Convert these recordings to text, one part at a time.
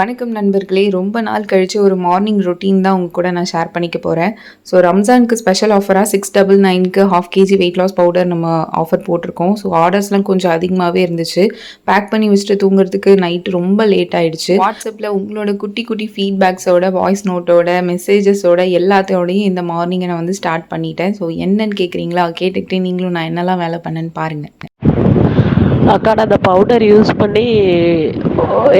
வணக்கம் நண்பர்களே! ரொம்ப நாள் கழிச்சு ஒரு மார்னிங் ரொட்டீன் தான் உங்க கூட நான் ஷேர் பண்ணிக்க போறேன். ஸோ ரம்ஜானுக்கு ஸ்பெஷல் ஆஃபரா 699க்கு 1/2 கேஜி வெயிட் லாஸ் பவுடர் நம்ம ஆஃபர் போட்டிருக்கோம். ஸோ ஆர்டர்ஸ்லாம் கொஞ்சம் அதிகமாவே இருந்துச்சு. பேக் பண்ணி வச்சுட்டு தூங்குறதுக்கு நைட் ரொம்ப லேட் ஆயிடுச்சு. வாட்ஸ்அப்ல உங்களோட குட்டி குட்டி ஃபீட்பேக்ஸோட, வாய்ஸ் நோட்டோட, மெசேஜஸோட எல்லாத்தோடையும் இந்த மார்னிங்க நான் வந்து ஸ்டார்ட் பண்ணிட்டேன். ஸோ என்னன்னு கேட்குறீங்களா? கேட்டுக்கிட்டே நீங்களும் நான் என்னலாம் வேலை பண்ணேன்னு பாருங்க. அக்கா நான் அந்த பவுடர் யூஸ் பண்ணி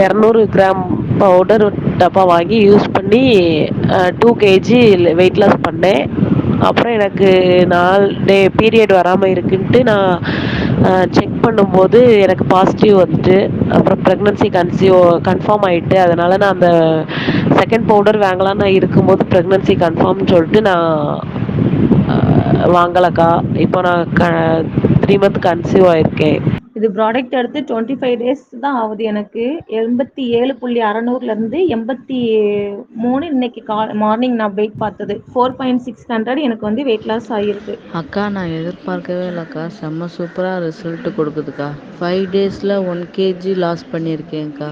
200 கிராம் பவுடர் டப்பா வாங்கி யூஸ் பண்ணி 2 கேஜி வெயிட் லாஸ் பண்ணேன். அப்புறம் எனக்கு 4 டே பீரியட் வராமல் இருக்குன்ட்டு நான் செக் பண்ணும்போது எனக்கு பாசிட்டிவ் வந்துட்டு, அப்புறம் ப்ரெக்னன்சி கன்ஃபார்ம் ஆகிட்டு, அதனால் நான் அந்த செகண்ட் பவுடர் வாங்கலான்னு நான் இருக்கும்போது ப்ரெக்னன்சி கன்ஃபார்ம்னு சொல்லிட்டு நான் வாங்கலக்கா. இப்போ நான் 3 மந்த் கன்சீவ் ஆயிருக்கேன். இது ப்ராடக்ட் எடுத்து 25 டேஸ் தான் ஆகுது எனக்கு. 87,600லேருந்து 83 இன்னைக்கு மார்னிங் நான் வெயிட் பார்த்தது. 4,600 எனக்கு வந்து வெயிட் லாஸ் ஆகிருக்கு. அக்கா நான் எதிர்பார்க்கவே இல்லைக்கா, செம்ம சூப்பராக ரிசல்ட் கொடுக்குதுக்கா. 5 டேஸில் 1 கேஜி லாஸ் பண்ணியிருக்கேன்க்கா.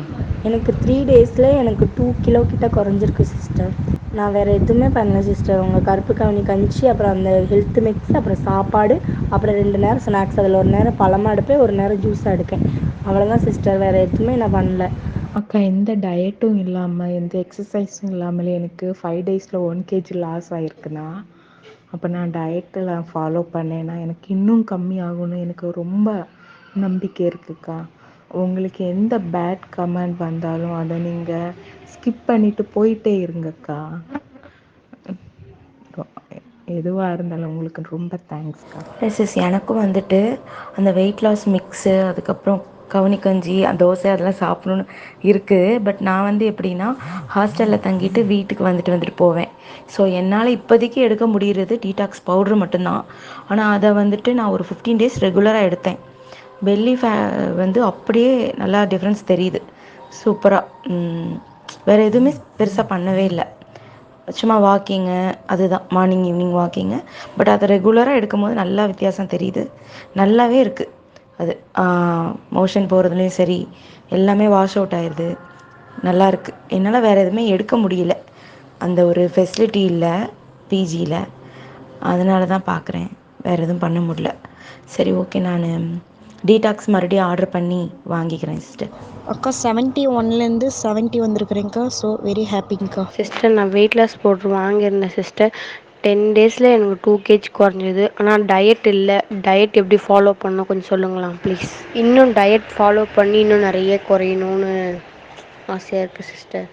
எனக்கு 3 டேஸில் எனக்கு 2 கிலோ கிட்ட குறைஞ்சிருக்கு சிஸ்டர். நான் வேறு எதுவுமே பண்ணல சிஸ்டர். உங்கள் கருப்பு கவுனி கஞ்சி, அப்புறம் அந்த ஹெல்த் மிக்ஸ், அப்புறம் சாப்பாடு, அப்புறம் 2 நேரம் ஸ்நாக்ஸ், அதில் ஒரு நேரம் பழமாக எடுப்பேன், ஒரு நேரம் ஜூஸாக எடுப்பேன். அவ்வளோதான் சிஸ்டர், வேறு எதுவுமே நான் பண்ணல. அக்கா எந்த டயட்டும் இல்லாமல் எந்த எக்ஸசைஸும் இல்லாமலே எனக்கு 5 டேஸில் 1 கேஜி லாஸ் ஆகிருக்குண்ணா. அப்போ நான் டயட்டில் ஃபாலோ பண்ணேன்னா எனக்கு இன்னும் கம்மி ஆகும்னு எனக்கு ரொம்ப நம்பிக்கை இருக்குக்கா. உங்களுக்கு எந்த பேட் கமெண்ட் வந்தாலும் அதை நீங்கள் ஸ்கிப் பண்ணிவிட்டு போயிட்டே இருங்கக்கா. எதுவாக இருந்தாலும் உங்களுக்கு ரொம்ப தேங்க்ஸ்க்கா. சிஸ், எனக்கும் வந்துட்டு அந்த வெயிட் லாஸ் மிக்ஸு, அதுக்கப்புறம் கவுனி கஞ்சி, தோசை அதெல்லாம் சாப்பிடணுன்னு இருக்குது. பட் நான் வந்து எப்படின்னா ஹாஸ்டலில் தங்கிட்டு வீட்டுக்கு வந்துட்டு போவேன். ஸோ என்னால் இப்போதைக்கு எடுக்க முடிகிறது டீடாக்ஸ் பவுட்ரு மட்டும்தான். ஆனால் அதை வந்துட்டு நான் ஒரு 15 டேஸ் ரெகுலராக எடுத்தேன். பெல்லி வந்து அப்படியே நல்லா டிஃப்ரென்ஸ் தெரியுது சூப்பராக. வேறு எதுவுமே பெருசாக பண்ணவே இல்லை. சும்மா வாக்கிங்கு, அதுதான் மார்னிங் ஈவினிங் வாக்கிங்கு. பட் அதை ரெகுலராக எடுக்கும்போது நல்லா வித்தியாசம் தெரியுது. நல்லாவே இருக்குது. அது மோஷன் போகிறதுலேயும் சரி, எல்லாமே வாஷ் அவுட் ஆயிடுது. நல்லா இருக்குது. என்னால் வேறு எதுவுமே எடுக்க முடியல, அந்த ஒரு ஃபெசிலிட்டி இல்லை பிஜியில். அதனால தான் பார்க்குறேன், வேறு எதுவும் பண்ண முடியல. சரி, ஓகே, நான் டீடாக்ஸ் மறுபடியும் ஆர்டர் பண்ணி வாங்கிக்கிறேன் சிஸ்டர். அக்கா 71லேருந்து 70 வந்திருக்கிறேங்க்கா. ஸோ வெரி ஹாப்பிங்க்கா. சிஸ்டர் நான் வெயிட் லாஸ் பவுட்ரு வாங்கியிருந்தேன் சிஸ்டர். 10 டேஸில் எனக்கு 2 கேஜி குறைஞ்சிது. ஆனால் டயட் இல்லை. டயட் எப்படி ஃபாலோ பண்ணணும் கொஞ்சம் சொல்லுங்களா ப்ளீஸ். இன்னும் டயட் ஃபாலோ பண்ணி இன்னும் நிறைய குறையணும்னு ஆசையாக இருக்குது சிஸ்டர்.